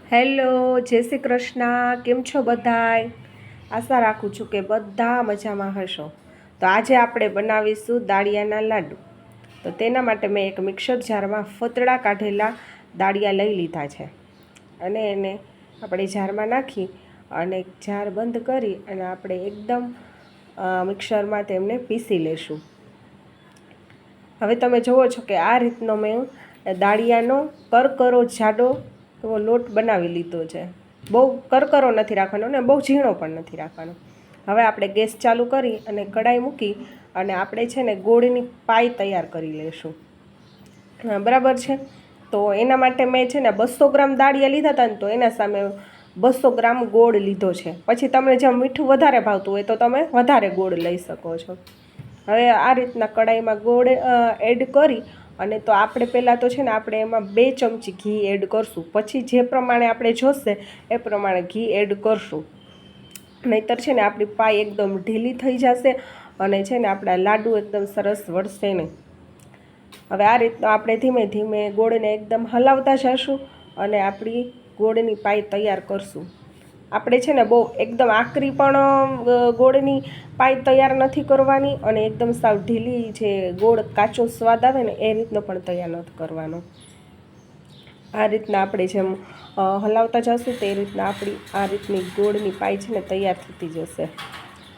Hello, જય શ્રી કૃષ્ણ. કેમ છો બધાય? આશા રાખું છું કે બધા મજામાં હશો. તો આજે આપણે બનાવીશું દાળિયાના લાડુ. તો તેના માટે મેં એક મિક્સર જારમાં ફતડા કાઢેલા દાળિયા લઈ લીધા છે અને એને આપણે જારમાં નાખી અને જાર બંધ કરી અને આપણે એકદમ મિક્સરમાં તેમને પીસી લેશું. હવે તમે જુઓ છો કે આ રીતનો મેં દાળિયાનો કરકરો જાડો એવો લોટ બનાવી લીધો છે. બહુ કરકરો નથી રાખવાનો ને બહુ ઝીણો પણ નથી રાખવાનો. હવે આપણે ગેસ ચાલુ કરી અને કઢાઈ મૂકી અને આપણે છે ને ગોળની પાઈ તૈયાર કરી લઈશું. બરાબર છે. તો એના માટે મેં છે ને 200 ગ્રામ દાળિયા લીધા હતા ને તો એના સામે 200 ગ્રામ ગોળ લીધો છે. પછી તમને જેમ મીઠું વધારે ભાવતું હોય તો તમે વધારે ગોળ લઈ શકો છો. હવે આ રીતના કઢાઈમાં ગોળ એડ કરી અને તો આપણે પહેલાં તો છે ને આપણે એમાં 2 ચમચી ઘી એડ કરશું. પછી જે પ્રમાણે આપણે જોશે એ પ્રમાણે ઘી એડ કરશું. નહીંતર છે ને આપણી પાઈ એકદમ ઢીલી થઈ જશે અને છે ને આપણા લાડુ એકદમ સરસ વળશે નહીં. હવે આ રીતના આપણે ધીમે ધીમે ગોળને એકદમ હલાવતા જઈશું અને આપણી ગોળની પાઈ તૈયાર કરશું. આપણે છે ને બહુ એકદમ આકરી પણ ગોળની પાઈ તૈયાર નથી કરવાની અને એકદમ સાવ ઢીલી જે ગોળ કાચો સ્વાદ આવે ને એ રીતનો પણ તૈયાર નથી કરવાનો. આ રીતના આપણે જેમ હલાવતા જશું તે રીતના આપણી આ રીતની ગોળની પાઈ છે ને તૈયાર થતી જશે.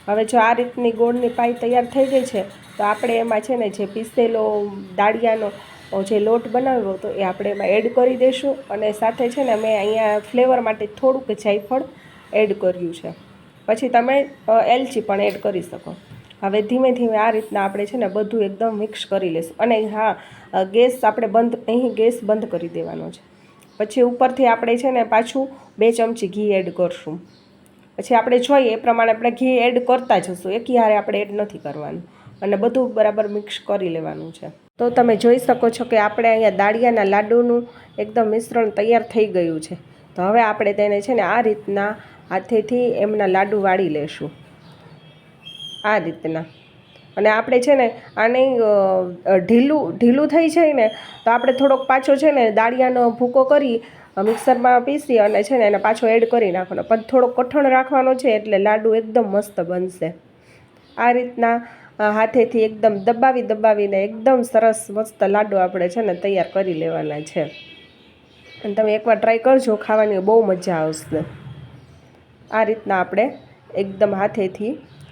હવે જો આ રીતની ગોળની પાઈ તૈયાર થઈ ગઈ છે તો આપણે એમાં છે ને જે પીસેલો દાળિયાનો જે લોટ બનાવ્યો હતો એ આપણે એમાં એડ કરી દઈશું અને સાથે છે ને મેં અહીંયા ફ્લેવર માટે થોડુંક જાયફળ એડ કર્યું છે. પછી તમે એલચી પણ એડ કરી શકો. હવે ધીમે ધીમે આ રીતના આપણે છે ને બધું એકદમ મિક્સ કરી લઈશું. અને હા, ગેસ આપણે અહીં ગેસ બંધ કરી દેવાનો છે. પછી ઉપરથી આપણે છે ને પાછું 2 ચમચી ઘી એડ કરશું. પછી આપણે જોઈએ એ પ્રમાણે આપણે ઘી એડ કરતા જશું. એકી હારે આપણે એડ નથી કરવાનું અને બધું બરાબર મિક્સ કરી લેવાનું છે. તો તમે જોઈ શકો છો કે આપણે અહીંયા દાળિયાના લાડુનું એકદમ મિશ્રણ તૈયાર થઈ ગયું છે. તો હવે આપણે તેને છે ને આ રીતના હાથેથી એમના લાડુ વાળી લેશું. આ રીતના. અને આપણે છે ને આને ઢીલું થઈ જાય ને તો આપણે થોડોક પાછો છે ને દાળિયાનો ભૂકો કરી મિક્સરમાં પીસી અને છે ને એને પાછો એડ કરી નાખવાનો. પણ થોડો કઠણ રાખવાનો છે એટલે લાડુ એકદમ મસ્ત બનશે. આ રીતના હાથેથી એકદમ દબાવીને એકદમ સરસ મસ્ત લાડુ આપણે છે ને તૈયાર કરી લેવાના છે. અને તમે એકવાર ટ્રાય કરજો, ખાવાની બહુ મજા આવશે. આ રીતના આપણે એકદમ હાથેથી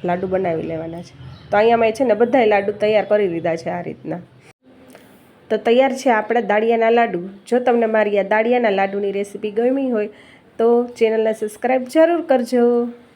લાડુ બનાવી લેવાના છે. તો અહીંયા મેં છે ને બધાય લાડુ તૈયાર કરી લીધા છે આ રીતના. તો તૈયાર છે આપણે દાળિયાના લાડુ. જો તમને મારી આ દાળિયાના લાડુની રેસીપી ગમી હોય તો ચેનલને સબસ્ક્રાઈબ જરૂર કરજો.